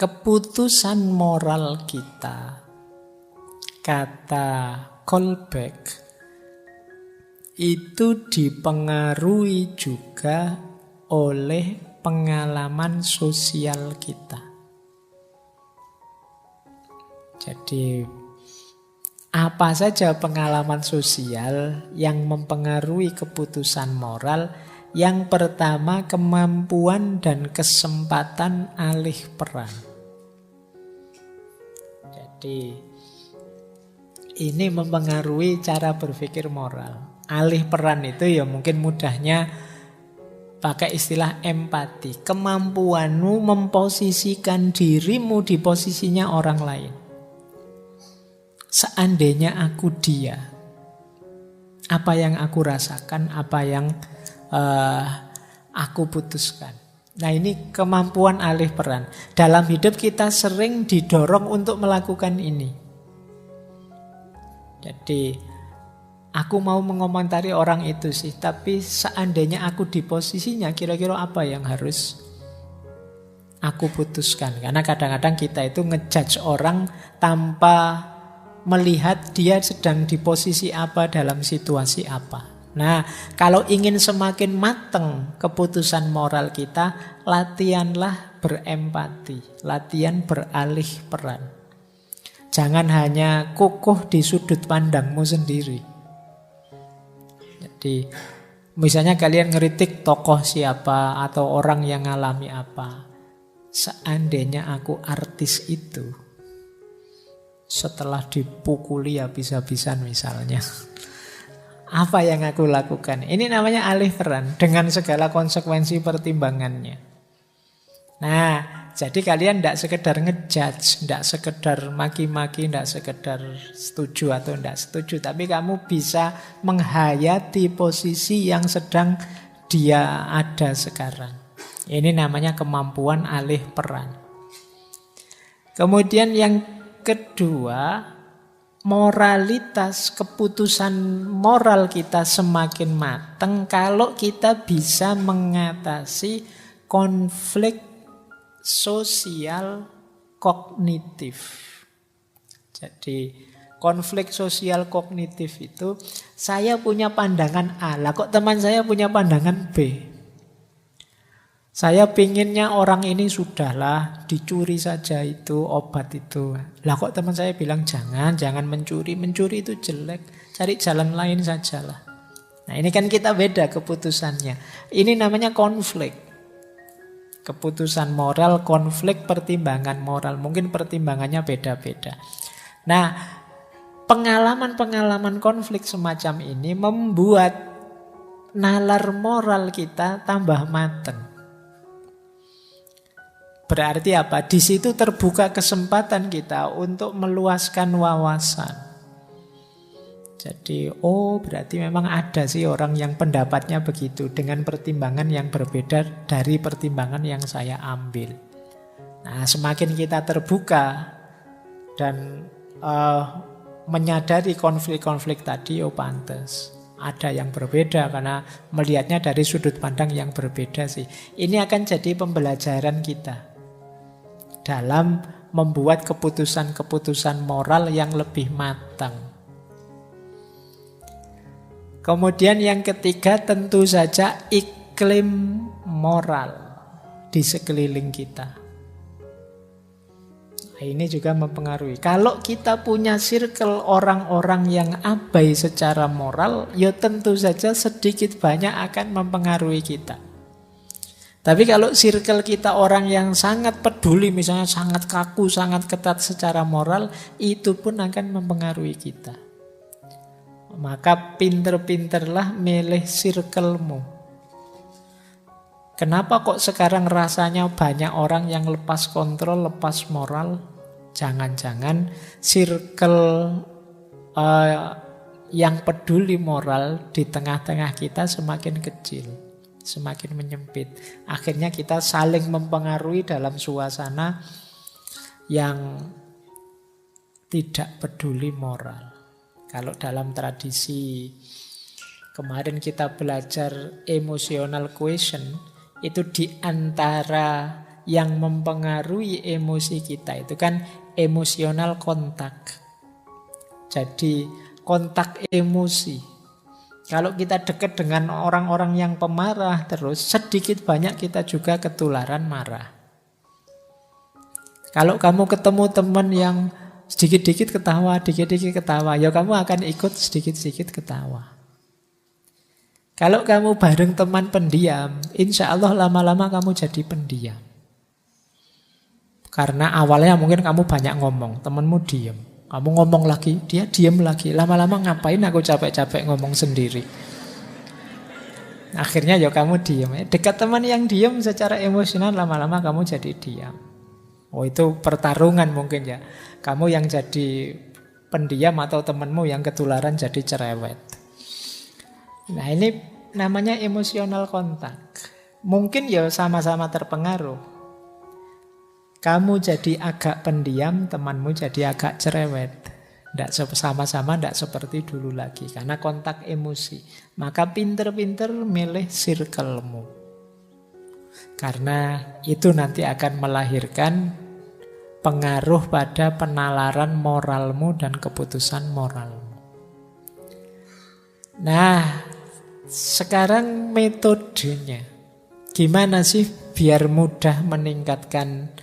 keputusan moral kita, kata Kolbeck, itu dipengaruhi juga oleh pengalaman sosial kita. Jadi apa saja pengalaman sosial yang mempengaruhi keputusan moral? Yang pertama, kemampuan dan kesempatan alih peran. Jadi ini mempengaruhi cara berpikir moral. Alih peran itu ya mungkin mudahnya pakai istilah empati. Kemampuanmu memposisikan dirimu di posisinya orang lain. Seandainya aku dia, apa yang aku rasakan, apa yang aku putuskan. Nah, ini kemampuan alih peran. Dalam hidup kita sering didorong untuk melakukan ini. Jadi aku mau mengomentari orang itu sih, tapi seandainya aku di posisinya, kira-kira apa yang harus aku putuskan? Karena kadang-kadang kita itu ngejudge orang tanpa melihat dia sedang di posisi apa, dalam situasi apa. Nah, kalau ingin semakin matang keputusan moral kita, latihanlah berempati, latihan beralih peran. Jangan hanya kukuh di sudut pandangmu sendiri. Jadi, misalnya kalian ngeritik tokoh siapa atau orang yang ngalami apa. Seandainya aku artis itu, setelah dipukuli habis-habisan misalnya, apa yang aku lakukan? Ini namanya alih peran dengan segala konsekuensi pertimbangannya. Nah, jadi kalian tidak sekedar ngejudge, tidak sekedar maki-maki, tidak sekedar setuju atau tidak setuju, tapi kamu bisa menghayati posisi yang sedang dia ada sekarang. Ini namanya kemampuan alih peran. Kemudian yang kedua, moralitas, keputusan moral kita semakin matang kalau kita bisa mengatasi konflik sosial kognitif. Jadi konflik sosial kognitif itu, saya punya pandangan A, lah kok teman saya punya pandangan B. Saya pinginnya orang ini sudahlah dicuri saja itu obat itu. Lah kok teman saya bilang jangan mencuri itu jelek, cari jalan lain sajalah. Nah, ini kan kita beda keputusannya. Ini namanya konflik. Keputusan moral, konflik pertimbangan moral. Mungkin pertimbangannya beda-beda. Nah, pengalaman-pengalaman konflik semacam ini membuat nalar moral kita tambah matang. Berarti apa? Di situ terbuka kesempatan kita untuk meluaskan wawasan. Jadi, berarti memang ada sih orang yang pendapatnya begitu, dengan pertimbangan yang berbeda dari pertimbangan yang saya ambil. Nah, semakin kita terbuka dan menyadari konflik-konflik tadi, pantas. Ada yang berbeda karena melihatnya dari sudut pandang yang berbeda sih. Ini akan jadi pembelajaran kita dalam membuat keputusan-keputusan moral yang lebih matang. Kemudian yang ketiga, tentu saja iklim moral di sekeliling kita. Nah, ini juga mempengaruhi. Kalau kita punya circle orang-orang yang abai secara moral, ya tentu saja sedikit banyak akan mempengaruhi kita. Tapi kalau circle kita orang yang sangat peduli, misalnya sangat kaku, sangat ketat secara moral, itu pun akan mempengaruhi kita. Maka pinter-pinterlah milih circlemu. Kenapa kok sekarang rasanya banyak orang yang lepas kontrol, lepas moral? Jangan-jangan circle yang peduli moral di tengah-tengah kita semakin kecil, semakin menyempit. Akhirnya kita saling mempengaruhi dalam suasana yang tidak peduli moral. Kalau dalam tradisi kemarin kita belajar emotional quotient, itu di antara yang mempengaruhi emosi kita itu kan emosional kontak. Jadi kontak emosi. Kalau kita dekat dengan orang-orang yang pemarah terus, sedikit banyak kita juga ketularan marah. Kalau kamu ketemu teman yang sedikit-sedikit ketawa, dikit-dikit ketawa, ya kamu akan ikut sedikit-sedikit ketawa. Kalau kamu bareng teman pendiam, insya Allah lama-lama kamu jadi pendiam. Karena awalnya mungkin kamu banyak ngomong, temanmu diam. Kamu ngomong lagi, dia diam lagi. Lama-lama ngapain aku capek-capek ngomong sendiri. Akhirnya ya kamu diam. Dekat teman yang diam secara emosional, lama-lama kamu jadi diam. Oh itu pertarungan mungkin ya. Kamu yang jadi pendiam atau temanmu yang ketularan jadi cerewet. Nah ini namanya emosional kontak. Mungkin ya sama-sama terpengaruh. Kamu jadi agak pendiam, temanmu jadi agak cerewet. Sama-sama tidak seperti dulu lagi. Karena kontak emosi. Maka pinter-pinter milih circle-mu. Karena itu nanti akan melahirkan pengaruh pada penalaran moralmu dan keputusan moralmu. Nah, sekarang metodenya. Gimana sih biar mudah meningkatkan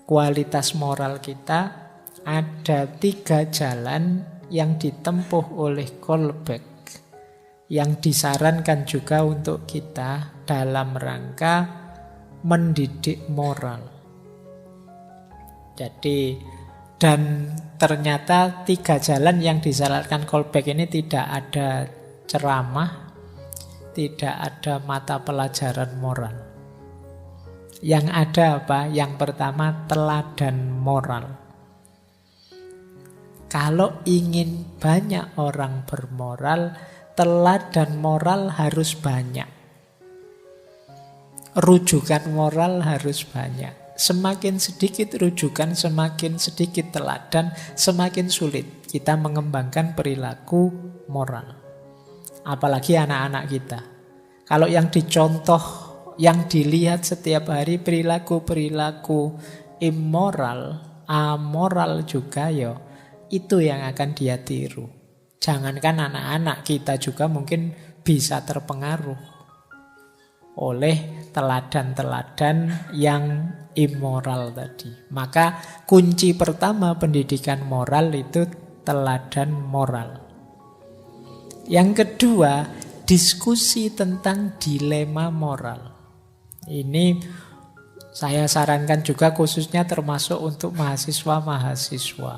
kualitas moral kita? Ada 3 jalan yang ditempuh oleh Kolbeck yang disarankan juga untuk kita dalam rangka mendidik moral. Jadi, dan ternyata 3 jalan yang disarankan Kolbeck ini tidak ada ceramah, tidak ada mata pelajaran moral. Yang ada apa? Yang pertama, teladan moral. Kalau ingin banyak orang bermoral, teladan moral harus banyak. Rujukan moral harus banyak. Semakin sedikit rujukan, semakin sedikit teladan, semakin sulit kita mengembangkan perilaku moral. Apalagi anak-anak kita. Kalau yang dicontoh, yang dilihat setiap hari perilaku-perilaku immoral, amoral juga ya, itu yang akan dia tiru. Jangankan anak-anak, kita juga mungkin bisa terpengaruh oleh teladan-teladan yang immoral tadi. Maka kunci pertama pendidikan moral itu teladan moral. Yang kedua, diskusi tentang dilema moral. Ini saya sarankan juga khususnya termasuk untuk mahasiswa-mahasiswa.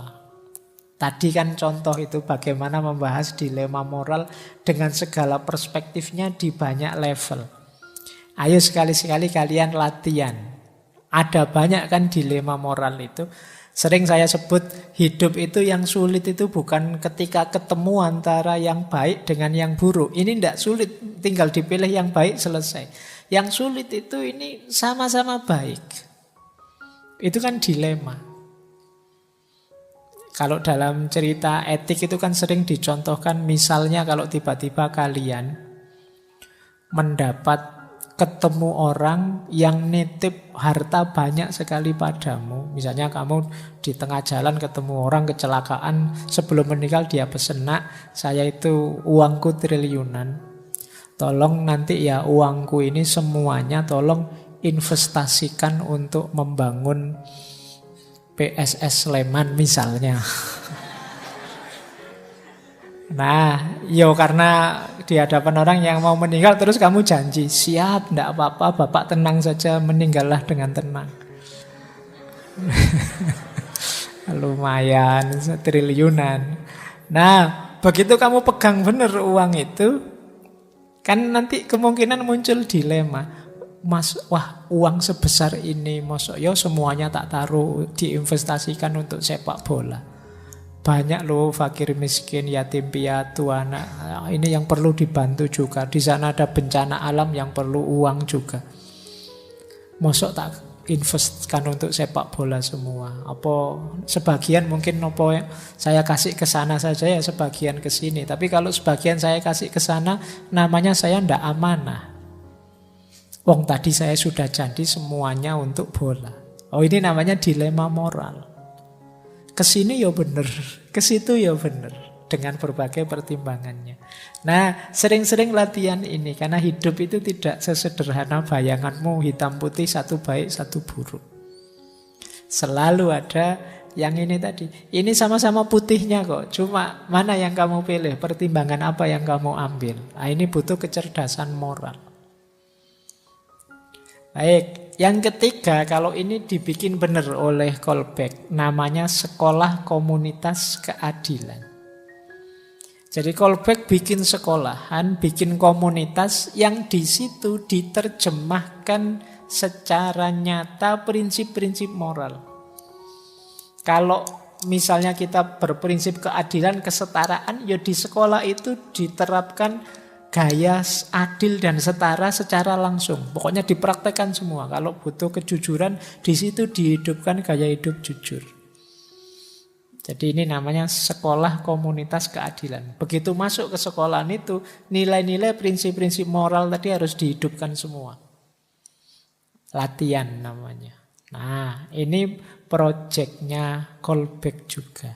Tadi kan contoh itu bagaimana membahas dilema moral dengan segala perspektifnya di banyak level. Ayo sekali-sekali kalian latihan. Ada banyak kan dilema moral itu. Sering saya sebut hidup itu yang sulit itu bukan ketika ketemu antara yang baik dengan yang buruk. Ini tidak sulit, tinggal dipilih yang baik selesai. Yang sulit itu ini sama-sama baik. Itu kan dilema. Kalau dalam cerita etik itu kan sering dicontohkan, misalnya kalau tiba-tiba kalian mendapat ketemu orang yang nitip harta banyak sekali padamu. Misalnya kamu di tengah jalan ketemu orang kecelakaan, sebelum meninggal dia pesen, "Nak, saya itu uangku triliunan. Tolong nanti ya uangku ini semuanya tolong investasikan untuk membangun PSS Sleman," misalnya. Nah, karena di hadapan orang yang mau meninggal terus kamu janji, "Siap, tidak apa-apa, Bapak tenang saja, meninggallah dengan tenang." Lumayan, triliunan. Nah, begitu kamu pegang benar uang itu, kan nanti kemungkinan muncul dilema. Mas, wah uang sebesar ini, masa ya semuanya tak taruh diinvestasikan untuk sepak bola. Banyak loh fakir miskin, yatim piatu, anak. Ini yang perlu dibantu juga. Di sana ada bencana alam yang perlu uang juga. Mosok tak investkan untuk sepak bola semua? Apa sebagian mungkin saya kasih ke sana saja ya, sebagian ke sini. Tapi kalau sebagian saya kasih ke sana, namanya saya ndak amanah. Wong tadi saya sudah janji semuanya untuk bola. Oh, ini namanya dilema moral. Kesini ya bener, kesitu ya bener, dengan berbagai pertimbangannya. Nah, sering-sering latihan ini, karena hidup itu tidak sesederhana bayanganmu, hitam putih, satu baik, satu buruk. Selalu ada yang ini tadi. Ini sama-sama putihnya kok, cuma mana yang kamu pilih, pertimbangan apa yang kamu ambil. Nah, ini butuh kecerdasan moral. Baik, yang ketiga, kalau ini dibikin benar oleh Kolbeck, namanya sekolah komunitas keadilan. Jadi Kolbeck bikin sekolahan, bikin komunitas yang di situ diterjemahkan secara nyata prinsip-prinsip moral. Kalau misalnya kita berprinsip keadilan, kesetaraan, ya di sekolah itu diterapkan gaya adil dan setara secara langsung. Pokoknya dipraktekkan semua. Kalau butuh kejujuran, di situ dihidupkan gaya hidup jujur. Jadi ini namanya sekolah komunitas keadilan. Begitu masuk ke sekolahan itu, nilai-nilai prinsip-prinsip moral tadi harus dihidupkan semua. Latihan namanya. Nah, ini proyeknya Kolbeck juga.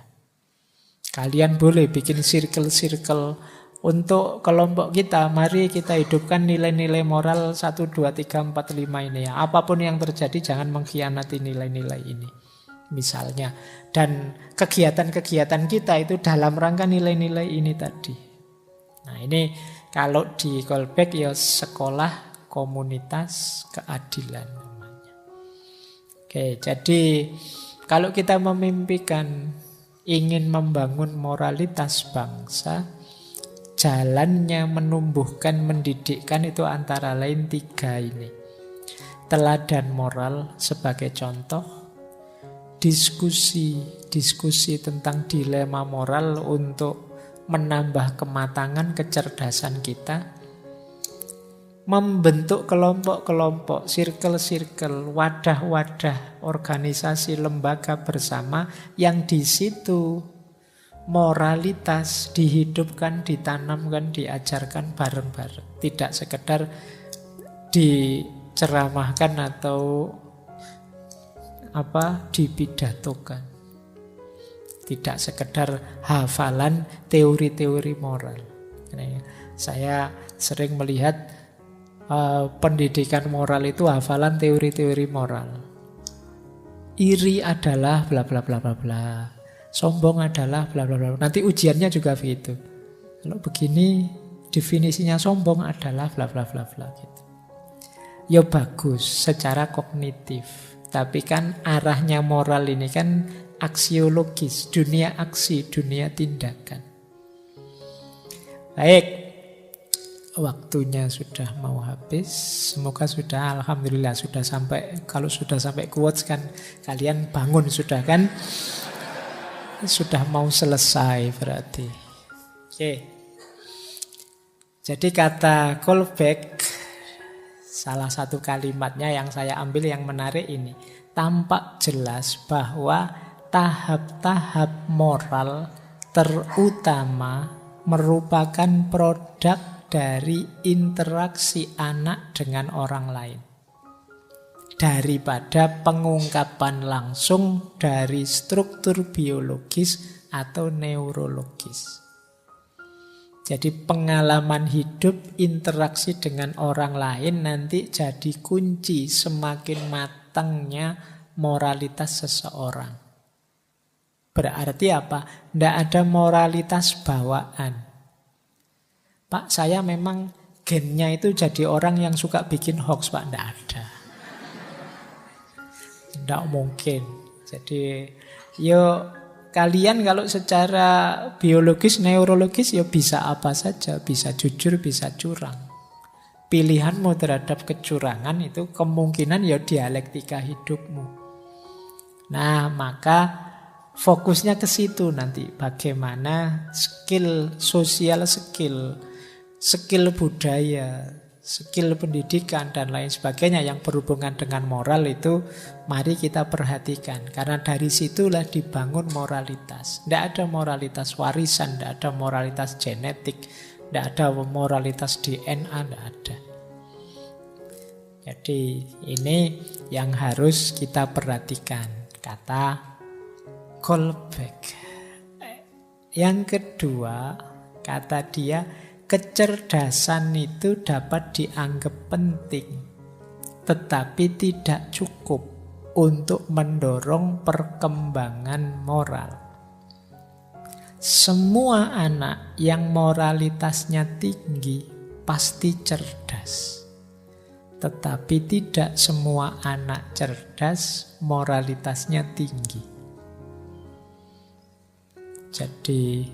Kalian boleh bikin circle-circle untuk kelompok kita. Mari kita hidupkan nilai-nilai moral 1, 2, 3, 4, 5 ini ya. Apapun yang terjadi jangan mengkhianati nilai-nilai ini. Misalnya. Dan kegiatan-kegiatan kita itu dalam rangka nilai-nilai ini tadi. Nah, ini kalau di Kolbeck ya sekolah komunitas keadilan namanya. Oke, jadi kalau kita memimpikan ingin membangun moralitas bangsa, jalannya menumbuhkan, mendidikkan itu antara lain 3 ini. Teladan moral sebagai contoh, diskusi tentang dilema moral untuk menambah kematangan kecerdasan kita, membentuk kelompok-kelompok, circle-circle, wadah-wadah, organisasi, lembaga bersama yang di situ moralitas dihidupkan, ditanamkan, diajarkan bareng-bareng. Tidak sekedar diceramahkan atau dipidatokan. Tidak sekedar hafalan teori-teori moral. Saya sering melihat pendidikan moral itu hafalan teori-teori moral. Iri adalah bla bla bla bla bla. Sombong adalah bla bla bla. Nanti ujiannya juga begitu. Kalau begini definisinya sombong adalah bla bla bla bla gitu. Ya bagus secara kognitif. Tapi kan arahnya moral ini kan aksiologis, dunia aksi, dunia tindakan. Baik, waktunya sudah mau habis. Semoga sudah, alhamdulillah sudah sampai. Kalau sudah sampai quotes kan kalian bangun sudah kan? Sudah mau selesai berarti. Oke. Jadi kata Kolbeck, salah satu kalimatnya yang saya ambil yang menarik ini. Tampak jelas bahwa tahap-tahap moral terutama merupakan produk dari interaksi anak dengan orang lain. Daripada pengungkapan langsung dari struktur biologis atau neurologis. Jadi pengalaman hidup, interaksi dengan orang lain nanti jadi kunci semakin matangnya moralitas seseorang. Berarti apa? Tidak ada moralitas bawaan. Pak, saya memang gennya itu jadi orang yang suka bikin hoax, Pak. Tidak ada. Tidak mungkin. Jadi, kalian kalau secara biologis, neurologis ya bisa apa saja. Bisa jujur, bisa curang. Pilihanmu terhadap kecurangan itu kemungkinan ya dialektika hidupmu. Nah, maka fokusnya ke situ nanti. Bagaimana skill sosial, skill budaya, skill pendidikan dan lain sebagainya yang berhubungan dengan moral itu mari kita perhatikan. Karena dari situlah dibangun moralitas. Tidak ada moralitas warisan, tidak ada moralitas genetik, tidak ada moralitas DNA, tidak ada. Jadi ini yang harus kita perhatikan, kata callback. Yang kedua, kata dia, kecerdasan itu dapat dianggap penting, tetapi tidak cukup untuk mendorong perkembangan moral. Semua anak yang moralitasnya tinggi pasti cerdas. Tetapi tidak semua anak cerdas moralitasnya tinggi. Jadi,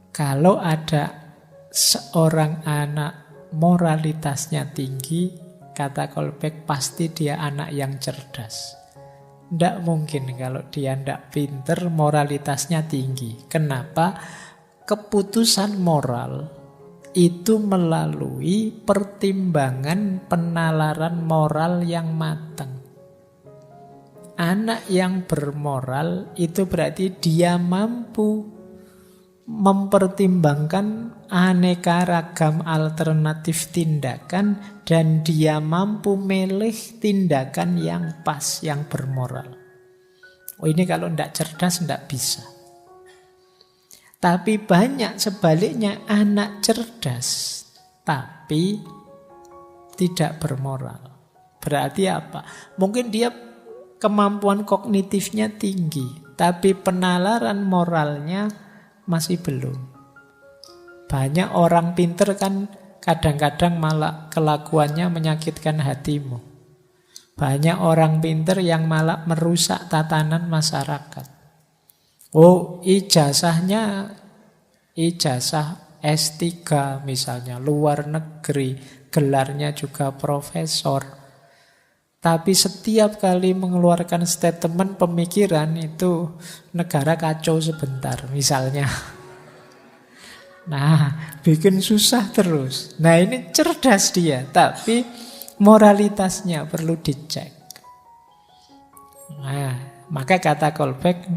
kalau ada seorang anak moralitasnya tinggi, kata callback, pasti dia anak yang cerdas. Tidak mungkin kalau dia tidak pinter, moralitasnya tinggi. Kenapa? Keputusan moral itu melalui pertimbangan penalaran moral yang matang. Anak yang bermoral itu berarti dia mampu mempertimbangkan aneka ragam alternatif tindakan dan dia mampu milih tindakan yang pas, yang bermoral. Oh, ini kalau tidak cerdas tidak bisa. Tapi banyak sebaliknya anak cerdas tapi tidak bermoral. Berarti apa? Mungkin dia kemampuan kognitifnya tinggi, tapi penalaran moralnya masih belum. Banyak orang pinter kan kadang-kadang malah kelakuannya menyakitkan hatimu. Banyak orang pinter yang malah merusak tatanan masyarakat. Oh, ijazah S3 misalnya, luar negeri, gelarnya juga profesor. Tapi setiap kali mengeluarkan statement pemikiran itu negara kacau sebentar misalnya. Nah, bikin susah terus. Nah, ini cerdas dia, tapi moralitasnya perlu dicek. Nah, maka kata callback,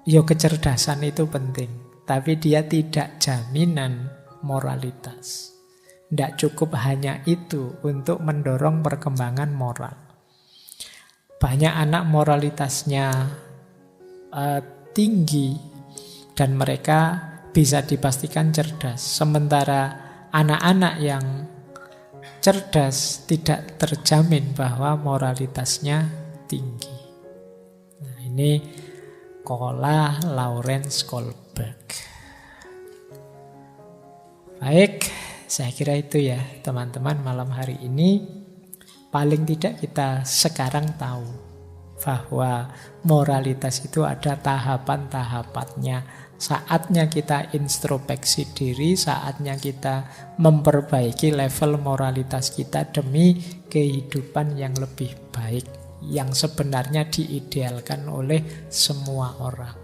yo kecerdasan itu penting, tapi dia tidak jaminan moralitas. Tidak cukup hanya itu untuk mendorong perkembangan moral. Banyak anak moralitasnya tinggi dan mereka bisa dipastikan cerdas. Sementara anak-anak yang cerdas tidak terjamin bahwa moralitasnya tinggi. Nah, ini Kola Lawrence Kohlberg. Baik, saya kira itu ya teman-teman malam hari ini. Paling tidak kita sekarang tahu bahwa moralitas itu ada tahapan-tahapannya. Saatnya kita introspeksi diri, saatnya kita memperbaiki level moralitas kita demi kehidupan yang lebih baik, yang sebenarnya diidealkan oleh semua orang.